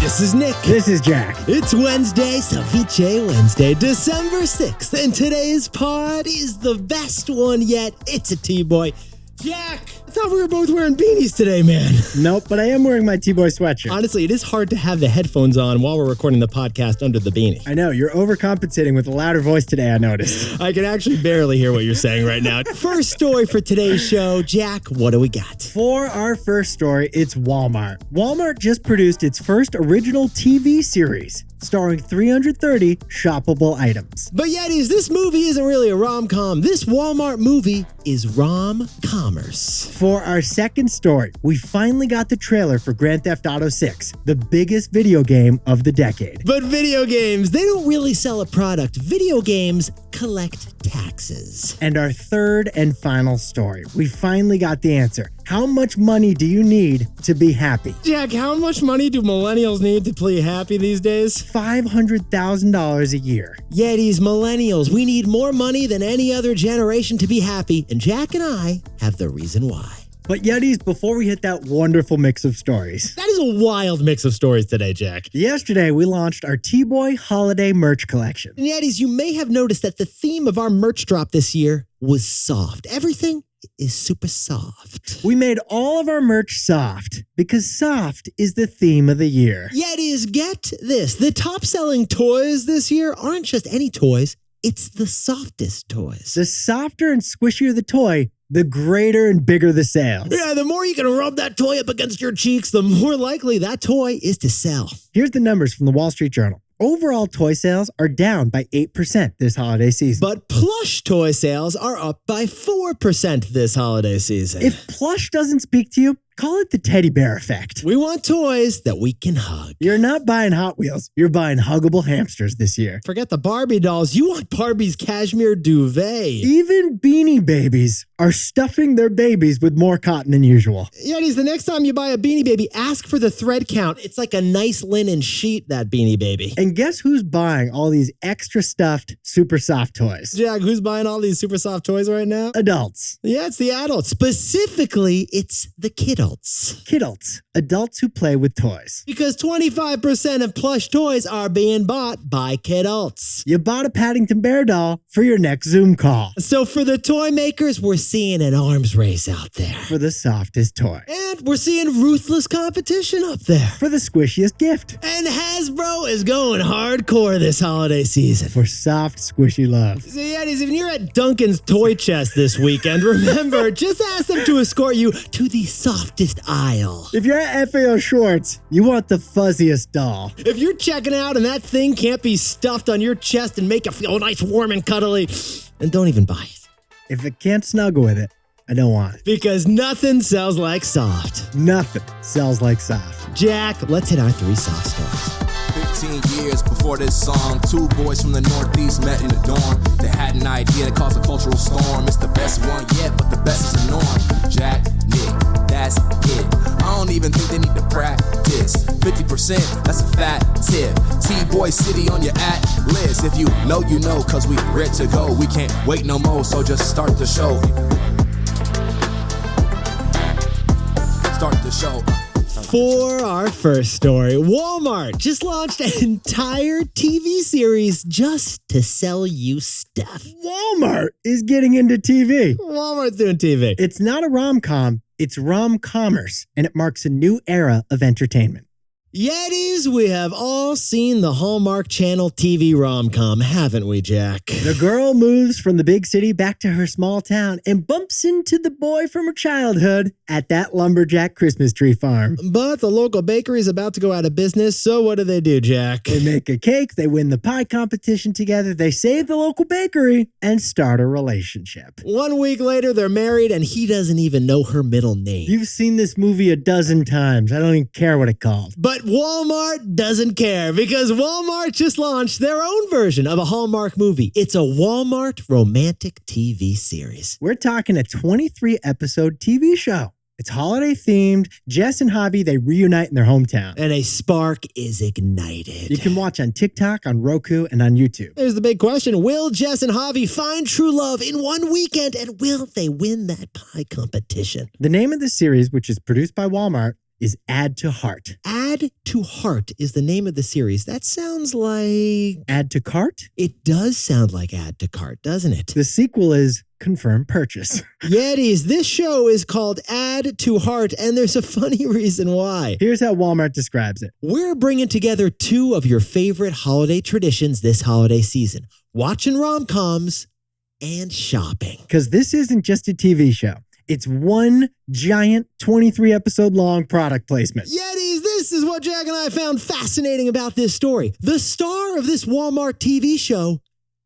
This is Nick. This is Jack. It's Wednesday, Ceviche Wednesday, December 6th, and today's pod is the best one yet. It's a T-Boy. Jack, I thought we were both wearing beanies today, man. Nope, but I am wearing my T-Boy sweatshirt. Honestly, it is hard to have the headphones on while we're recording the podcast under the beanie. I know, you're overcompensating with a louder voice today, I noticed. I can actually barely hear what you're saying right now. First story for today's show. Jack, what do we got? For our first story, it's Walmart. Walmart just produced its first original TV series, starring 330 shoppable items. But Yetis, this movie isn't really a rom-com. This Walmart movie is Rom-Commerce. For our second story, we finally got the trailer for Grand Theft Auto 6, the biggest video game of the decade. But video games, they don't really sell a product. Video games collect taxes. And our third and final story, we finally got the answer. How much money do you need to be happy? Jack, how much money do millennials need to be happy these days? $500,000 a year. Yetis, millennials, we need more money than any other generation to be happy, and Jack and I have the reason why. But Yetis, before we hit that wonderful mix of stories. That is a wild mix of stories today, Jack. Yesterday, we launched our T-Boy holiday merch collection. And Yetis, you may have noticed that the theme of our merch drop this year was soft. Everything is super soft. We made all of our merch soft because soft is the theme of the year. Yetis, get this. The top-selling toys this year aren't just any toys. It's the softest toys. The softer and squishier the toy, the greater and bigger the sales. Yeah, the more you can rub that toy up against your cheeks, the more likely that toy is to sell. Here's the numbers from the Wall Street Journal. Overall toy sales are down by 8% this holiday season. But plush toy sales are up by 4% this holiday season. If plush doesn't speak to you, call it the teddy bear effect. We want toys that we can hug. You're not buying Hot Wheels. You're buying huggable hamsters this year. Forget the Barbie dolls. You want Barbie's cashmere duvet. Even Beanie Babies are stuffing their babies with more cotton than usual. Yetis, the next time you buy a Beanie Baby, ask for the thread count. It's like a nice linen sheet, that Beanie Baby. And guess who's buying all these extra stuffed, super soft toys? Jack, who's buying all these super soft toys right now? Adults. Yeah, it's the adults. Specifically, it's the kidults. Kidults. Adults who play with toys. Because 25% of plush toys are being bought by kidults. You bought a Paddington Bear doll for your next Zoom call. So for the toy makers, we're seeing an arms race out there. For the softest toy. And we're seeing ruthless competition up there. For the squishiest gift. And Hasbro is going hardcore this holiday season. For soft, squishy love. So Yetis, if you're at Duncan's Toy Chest this weekend, remember, just ask them to escort you to the softest aisle. If you're at FAO Schwartz, you want the fuzziest doll. If you're checking out and that thing can't be stuffed on your chest and make you feel nice, warm, and cuddly, then don't even buy it. If it can't snuggle with it, I don't want it. Because nothing sells like soft. Nothing sells like soft. Jack, let's hit our 3 soft stories. 15 years before this song, 2 boys from the Northeast met in the dorm. They had an idea that caused a cultural storm. It's the best one yet, but the best is the norm. Jack, Nick, that's it. I don't even think they need to practice. 50%, that's a fat tip. T-Boy City on your at-list. If you know, cause we ready to go. We can't wait no more, so just start the show. Start the show. For our first story, Walmart just launched an entire TV series just to sell you stuff. Walmart is getting into TV. Walmart's doing TV. It's not a rom-com, it's Rom-Commerce, and it marks a new era of entertainment. Yetis, we have all seen the Hallmark Channel TV rom-com, haven't we, Jack? The girl moves from the big city back to her small town and bumps into the boy from her childhood at that lumberjack Christmas tree farm. But the local bakery is about to go out of business, so what do, Jack? They make a cake, they win the pie competition together, they save the local bakery, and start a relationship. 1 week later, they're married, and he doesn't even know her middle name. You've seen this movie a dozen times. I don't even care what it's called. But Walmart doesn't care because Walmart just launched their own version of a Hallmark movie. It's a Walmart romantic TV series. We're talking a 23-episode TV show. It's holiday themed. Jess and Javi, they reunite in their hometown. And a spark is ignited. You can watch on TikTok, on Roku, and on YouTube. There's the big question. Will Jess and Javi find true love in one weekend? And will they win that pie competition? The name of the series, which is produced by Walmart, is Add to Heart. Add to Heart is the name of the series. That sounds like... Add to Cart? It does sound like Add to Cart, doesn't it? The sequel is Confirm Purchase. Yetis, this show is called Add to Heart, and there's a funny reason why. Here's how Walmart describes it. We're bringing together two of your favorite holiday traditions this holiday season. Watching rom-coms and shopping. Because this isn't just a TV show. It's one giant 23-episode long product placement. Yetis, this is what Jack and I found fascinating about this story. The star of this Walmart TV show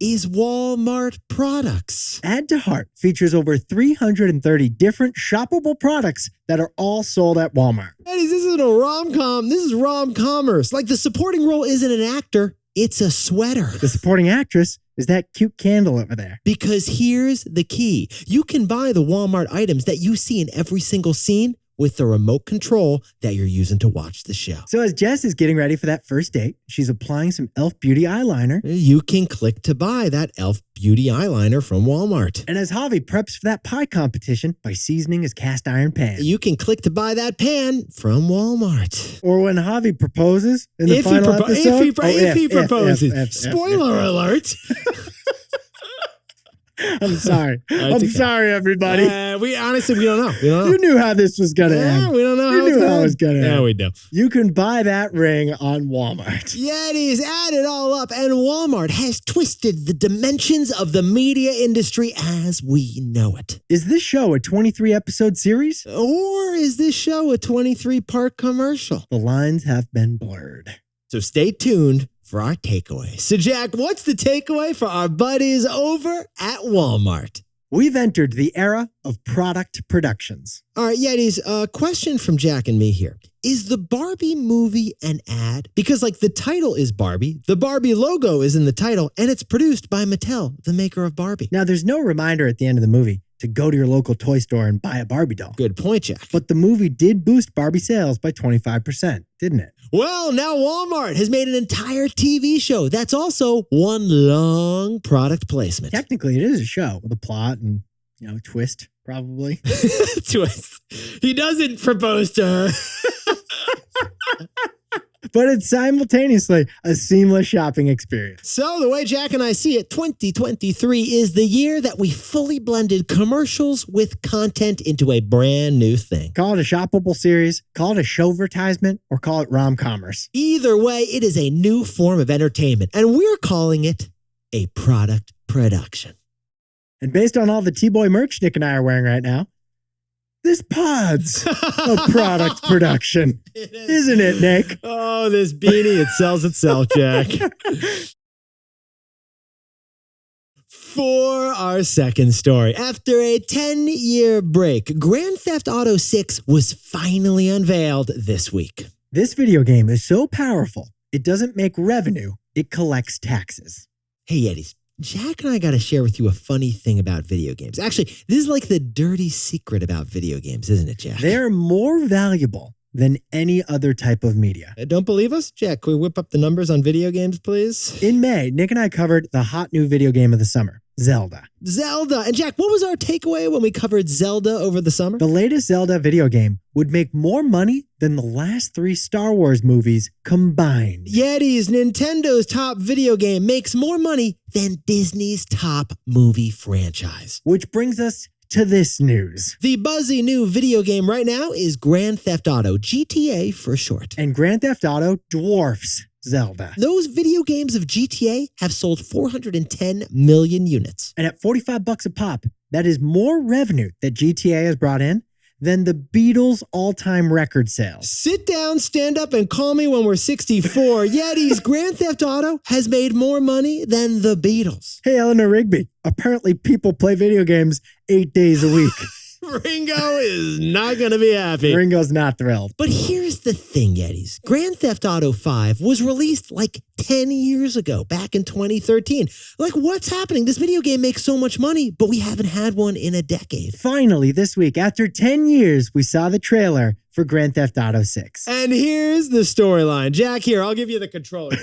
is Walmart products. Add to Heart features over 330 different shoppable products that are all sold at Walmart. Yetis, this isn't a rom-com. This is Rom-Commerce. Like the supporting role isn't an actor. It's a sweater. The supporting actress is that cute candle over there. Because here's the key. You can buy the Walmart items that you see in every single scene with the remote control that you're using to watch the show. So as Jess is getting ready for that first date, she's applying some e.l.f. Beauty eyeliner. You can click to buy that e.l.f. Beauty eyeliner from Walmart. And as Javi preps for that pie competition by seasoning his cast iron pan. You can click to buy that pan from Walmart. Or when Javi proposes in the final episode. If he proposes. Spoiler alert. I'm sorry. I'm sorry, everybody. We honestly, we don't know. We don't know. You knew how this was going to end. We don't know You knew how it was going to end. Yeah, we do. You can buy that ring on Walmart. Yetis, add it all up, and Walmart has twisted the dimensions of the media industry as we know it. Is this show a 23-episode series? Or is this show a 23-part commercial? The lines have been blurred. So stay tuned for our takeaway. So Jack, what's the takeaway for our buddies over at Walmart? We've entered the era of product productions. All right, Yetis, a question from Jack and me here. Is the Barbie movie an ad? Because like the title is Barbie, the Barbie logo is in the title, and it's produced by Mattel, the maker of Barbie. Now, there's no reminder at the end of the movie to go to your local toy store and buy a Barbie doll. Good point, Jack. But the movie did boost Barbie sales by 25%, didn't it? Well, now Walmart has made an entire TV show that's also one long product placement. Technically, it is a show with a plot and, twist, probably. Twist. He doesn't propose to her. But it's simultaneously a seamless shopping experience. So the way Jack and I see it, 2023 is the year that we fully blended commercials with content into a brand new thing. Call it a shoppable series, call it a showvertisement, or call it Rom-Commerce. Either way, it is a new form of entertainment, and we're calling it a product production. And based on all the T-Boy merch Nick and I are wearing right now, this pod's a product production. Isn't it, Nick? Oh, this beanie, it sells itself, Jack. For our second story, after a 10-year break, Grand Theft Auto 6 was finally unveiled this week. This video game is so powerful, it doesn't make revenue, it collects taxes. Hey, Yetis. Jack and I got to share with you a funny thing about video games. Actually, this is like the dirty secret about video games, isn't it, Jack? They're more valuable than any other type of media. Don't believe us? Jack, can we whip up the numbers on video games, please? In May, Nick and I covered the hot new video game of the summer, Zelda. Zelda. And Jack, what was our takeaway when we covered Zelda over the summer? The latest Zelda video game would make more money than the last 3 Star Wars movies combined. Yetis, Nintendo's top video game makes more money than Disney's top movie franchise. Which brings us to this news. The buzzy new video game right now is Grand Theft Auto, GTA for short. And Grand Theft Auto dwarfs Zelda. Those video games of GTA have sold 410 million units. And at $45 a pop, that is more revenue that GTA has brought in than the Beatles' all-time record sales. Sit down, stand up, and call me when we're 64. Yetis, Grand Theft Auto has made more money than the Beatles. Hey, Eleanor Rigby, apparently people play video games 8 days a week. Ringo is not going to be happy. Ringo's not thrilled. But here's the thing, Yetis. Grand Theft Auto 5 was released like 10 years ago, back in 2013. Like, what's happening? This video game makes so much money, but we haven't had one in a decade. Finally, this week, after 10 years, we saw the trailer for Grand Theft Auto 6. And here's the storyline. Jack, here, I'll give you the controller.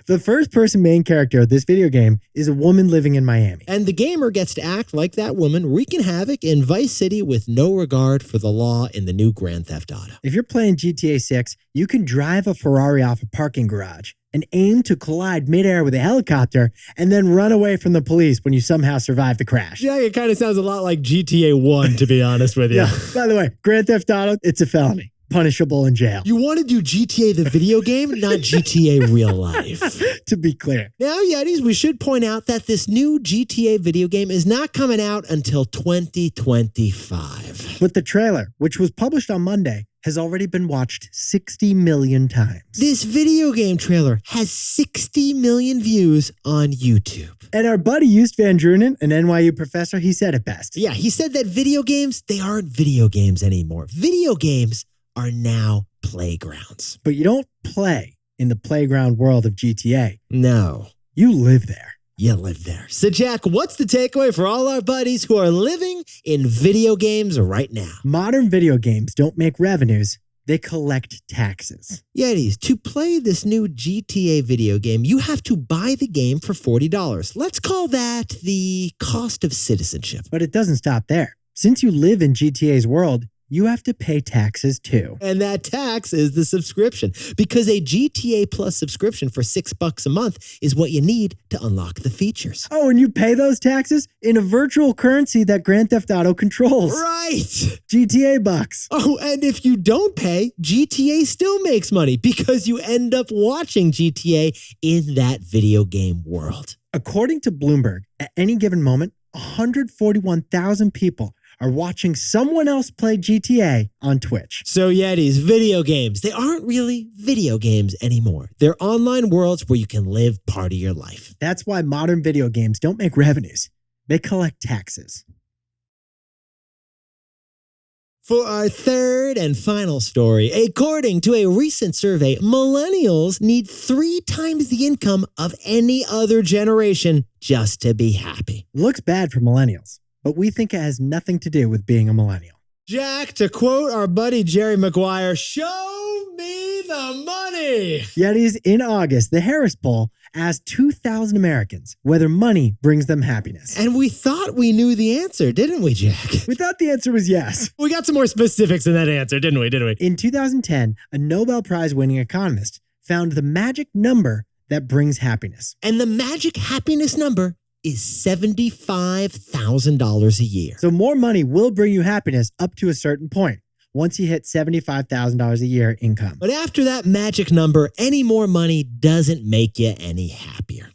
The first-person main character of this video game is a woman living in Miami. And the gamer gets to act like that woman, wreaking havoc in Vice City with no regard for the law in the new Grand Theft Auto. If you're playing GTA 6, you can drive a Ferrari off a parking garage and aim to collide midair with a helicopter and then run away from the police when you somehow survive the crash. Yeah, it kind of sounds a lot like GTA 1, to be honest with you. Yeah. By the way, Grand Theft Auto, it's a felony. Punishable in jail. You want to do GTA the video game, not GTA real life. To be clear. Now, Yetis, we should point out that this new GTA video game is not coming out until 2025. But the trailer, which was published on Monday, has already been watched 60 million times. This video game trailer has 60 million views on YouTube. And our buddy Joost van Drunen, an NYU professor, he said it best. Yeah, he said that video games, they aren't video games anymore. Video games are now playgrounds. But you don't play in the playground world of GTA. No. You live there. You live there. So, Jack, what's the takeaway for all our buddies who are living in video games right now? Modern video games don't make revenues. They collect taxes. Yetis, to play this new GTA video game, you have to buy the game for $40. Let's call that the cost of citizenship. But it doesn't stop there. Since you live in GTA's world, you have to pay taxes too. And that tax is the subscription, because a GTA Plus subscription for $6 a month is what you need to unlock the features. Oh, and you pay those taxes in a virtual currency that Grand Theft Auto controls. Right. GTA bucks. Oh, and if you don't pay, GTA still makes money because you end up watching GTA in that video game world. According to Bloomberg, at any given moment, 141,000 people are watching someone else play GTA on Twitch. So Yetis, video games, they aren't really video games anymore. They're online worlds where you can live part of your life. That's why modern video games don't make revenues. They collect taxes. For our third and final story, according to a recent survey, millennials need 3 times the income of any other generation just to be happy. Looks bad for millennials, but we think it has nothing to do with being a millennial. Jack, to quote our buddy Jerry Maguire, show me the money. Yetis, in August, the Harris poll asked 2,000 Americans whether money brings them happiness. And we thought we knew the answer, didn't we, Jack? We thought the answer was yes. We got some more specifics in that answer, didn't we? In 2010, a Nobel Prize-winning economist found the magic number that brings happiness. And the magic happiness number is $75,000 a year. So more money will bring you happiness up to a certain point, once you hit $75,000 a year income. But after that magic number, any more money doesn't make you any happier.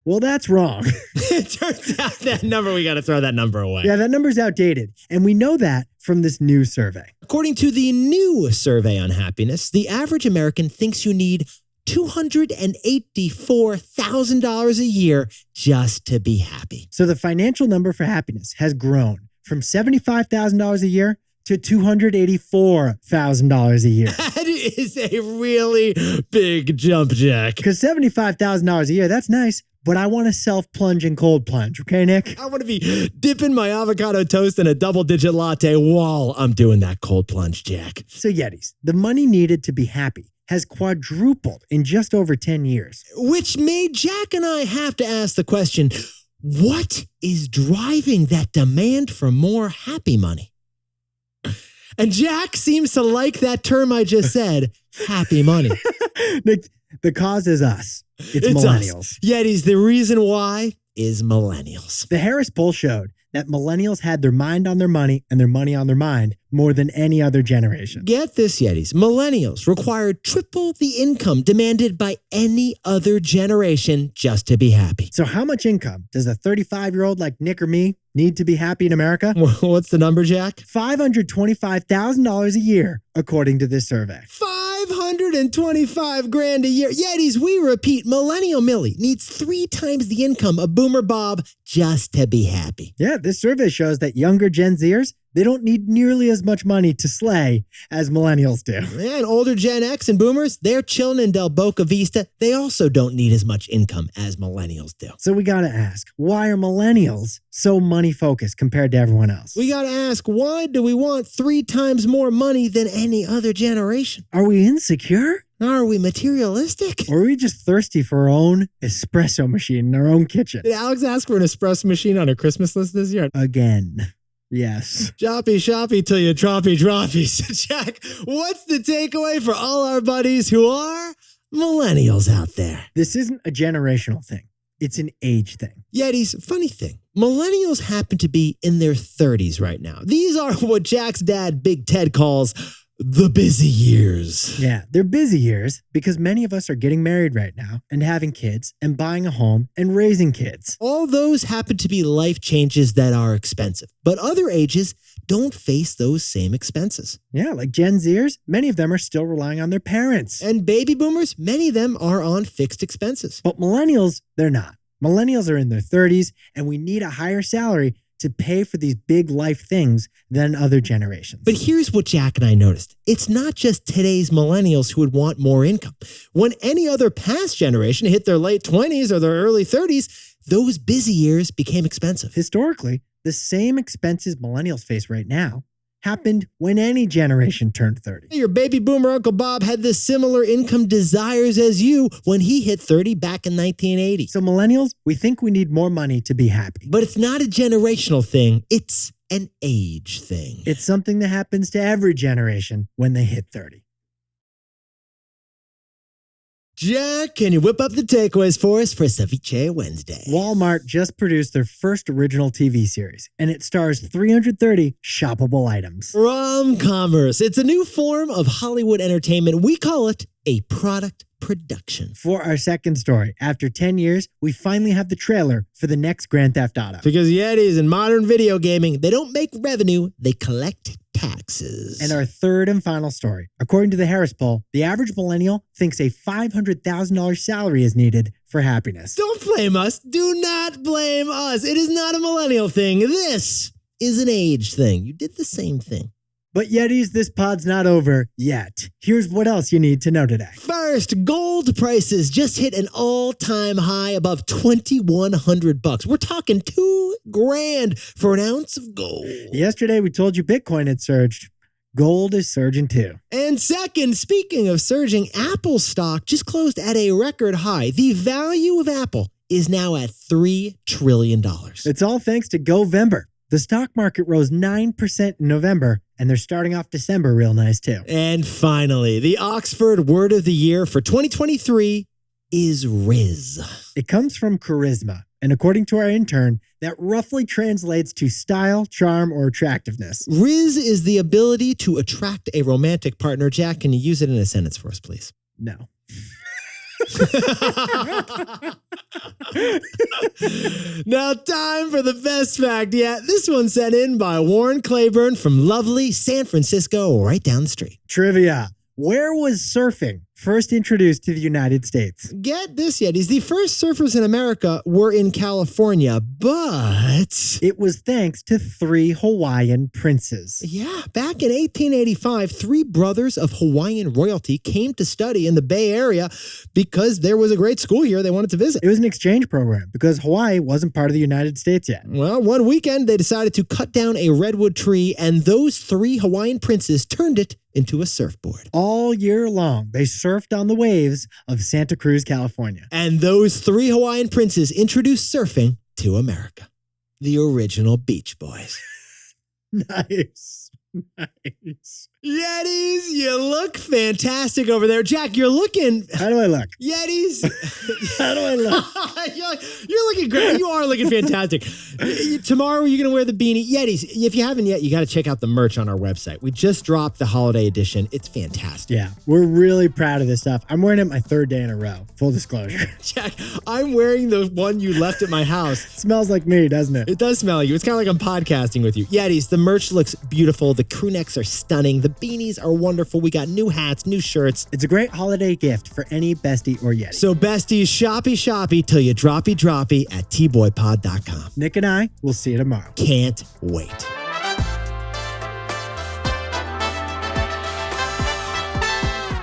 Well, that's wrong. It turns out that number, we got to throw that number away. Yeah, that number's outdated. And we know that from this new survey. According to the new survey on happiness, the average American thinks you need $284,000 a year just to be happy. So the financial number for happiness has grown from $75,000 a year to $284,000 a year. That is a really big jump, Jack. Because $75,000 a year, that's nice, but I want to self-plunge and cold plunge, okay, Nick? I want to be dipping my avocado toast in a double-digit latte while I'm doing that cold plunge, Jack. So Yetis, the money needed to be happy has quadrupled in just over 10 years. Which made Jack and I have to ask the question, what is driving that demand for more happy money? And Jack seems to like that term I just said, happy money. The cause is us. It's millennials. Us. Yetis, the reason why is millennials. The Harris poll showed that millennials had their mind on their money and their money on their mind more than any other generation. Get this, Yetis. Millennials required triple the income demanded by any other generation just to be happy. So how much income does a 35-year-old like Nick or me need to be happy in America? What's the number, Jack? $525,000 a year, according to this survey. $525,000 a year. Yetis, we repeat, Millennial Millie needs 3 times the income of Boomer Bob just to be happy. Yeah, this survey shows that younger Gen Zers, they don't need nearly as much money to slay as millennials do. And older Gen X and Boomers, they're chilling in Del Boca Vista. They also don't need as much income as millennials do. So we gotta ask, why are millennials so money-focused compared to everyone else? We gotta ask, why do we want 3 times more money than any other generation? Are we insecure? Are we materialistic? Or are we just thirsty for our own espresso machine in our own kitchen? Did Alex ask for an espresso machine on her Christmas list this year? Again. Yes. Shoppy till you droppy. So Jack, what's the takeaway for all our buddies who are millennials out there? This isn't a generational thing. It's an age thing. Yetis, funny thing. Millennials happen to be in their 30s right now. These are what Jack's dad, Big Ted, calls the busy years. Yeah, they're busy years because many of us are getting married right now and having kids and buying a home and raising kids. All those happen to be life changes that are expensive, but other ages don't face those same expenses. Yeah, like Gen Zers, many of them are still relying on their parents. And baby boomers, many of them are on fixed expenses. But millennials, they're not. Millennials are in their 30s, and we need a higher salary to pay for these big life things than other generations. But here's what Jack and I noticed. It's not just today's millennials who would want more income. When any other past generation hit their late 20s or their early 30s, those busy years became expensive. Historically, the same expenses millennials face right now happened when any generation turned 30. Your baby boomer Uncle Bob had the similar income desires as you when he hit 30 back in 1980. So millennials, we think we need more money to be happy. But it's not a generational thing. It's an age thing. It's something that happens to every generation when they hit 30. Jack, can you whip up the takeaways for us for Ceviche Wednesday? Walmart just produced their first original TV series, and it stars 330 shoppable items. Rom-Commerce. It's a new form of Hollywood entertainment. We call it a product production. For our second story, after 10 years, we finally have the trailer for the next Grand Theft Auto. Because Yetis in modern video gaming, they don't make revenue, they collect taxes. And our third and final story. According to the Harris poll, the average millennial thinks a $500,000 salary is needed for happiness. Don't blame us. Do not blame us. It is not a millennial thing. This is an age thing. You did the same thing. But Yetis, this pod's not over yet. Here's what else you need to know today. First, gold prices just hit an all-time high above $2,100. We're talking $2,000 for an ounce of gold. Yesterday, we told you Bitcoin had surged. Gold is surging too. And second, speaking of surging, Apple stock just closed at a record high. The value of Apple is now at $3 trillion. It's all thanks to Govember. The stock market rose 9% in November, and they're starting off December real nice too. And finally, the Oxford Word of the Year for 2023 is Riz. It comes from charisma, and according to our intern, that roughly translates to style, charm, or attractiveness. Riz is the ability to attract a romantic partner. Jack, can you use it in a sentence for us, please? No. Now, time for the best fact yet. This one sent in by Warren Claiborne from lovely San Francisco, right down the street. Trivia. Where was surfing first introduced to the United States? Get this, Yetis. The first surfers in America were in California, but... It was thanks to 3 Hawaiian princes. Yeah, back in 1885, 3 brothers of Hawaiian royalty came to study in the Bay Area because there was a great school here they wanted to visit. It was an exchange program because Hawaii wasn't part of the United States yet. Well, one weekend they decided to cut down a redwood tree, and those 3 Hawaiian princes turned it into a surfboard. All year long, they surfed on the waves of Santa Cruz, California. And those 3 Hawaiian princes introduced surfing to America. The original Beach Boys. Nice. Nice. Yetis, you look fantastic over there. Jack, you're looking... How do I look? Yetis. How do I look? You're looking great. You are looking fantastic. Tomorrow, you're going to wear the beanie. Yetis, if you haven't yet, you got to check out the merch on our website. We just dropped the holiday edition. It's fantastic. Yeah, we're really proud of this stuff. I'm wearing it my 3rd day in a row. Full disclosure. Jack, I'm wearing the one you left at my house. It smells like me, doesn't it? It does smell like you. It's kind of like I'm podcasting with you. Yetis, the merch looks beautiful. The crew necks are stunning. The beanies are wonderful. We got new hats, new shirts. It's a great holiday gift for any bestie or yeti. So besties, shoppy till you droppy at TBOY-pod.com. Nick and I will see you tomorrow. Can't wait.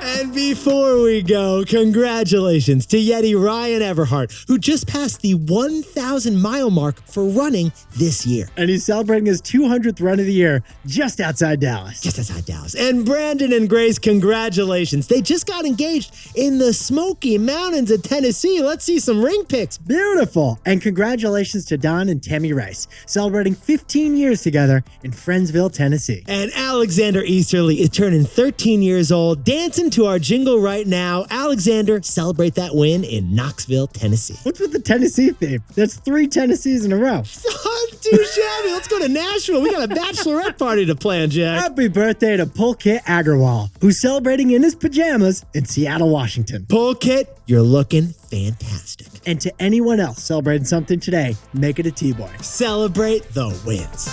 And And before we go, congratulations to Yeti Ryan Everhart, who just passed the 1,000-mile mark for running this year. And he's celebrating his 200th run of the year just outside Dallas. Just outside Dallas. And Brandon and Grace, congratulations. They just got engaged in the Smoky Mountains of Tennessee. Let's see some ring pics. Beautiful. And congratulations to Don and Tammy Rice, celebrating 15 years together in Friendsville, Tennessee. And Alexander Easterly is turning 13 years old, dancing to our jingle right now. Alexander, celebrate that win in Knoxville, Tennessee. What's with the Tennessee theme? That's 3 Tennessees in a row. Too shabby. Let's go to Nashville. We got a bachelorette party to plan, Jack. Happy birthday to Pulkit Agarwal, who's celebrating in his pajamas in Seattle, Washington. Pulkit, you're looking fantastic. And to anyone else celebrating something today, make it a T-Boy. Celebrate the wins.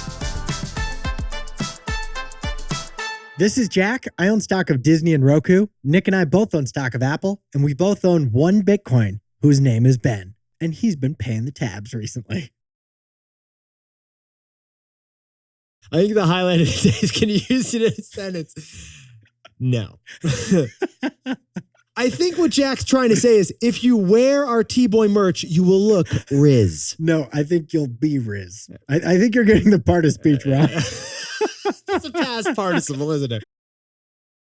This is Jack. I own stock of Disney and Roku. Nick and I both own stock of Apple, and we both own one Bitcoin, whose name is Ben. And he's been paying the tabs recently. I think the highlight of today is, can you use it in a sentence? No. I think what Jack's trying to say is, if you wear our T-Boy merch, you will look Riz. No, I think you'll be Riz. I think you're getting the part of speech wrong. It's a past participle, isn't it?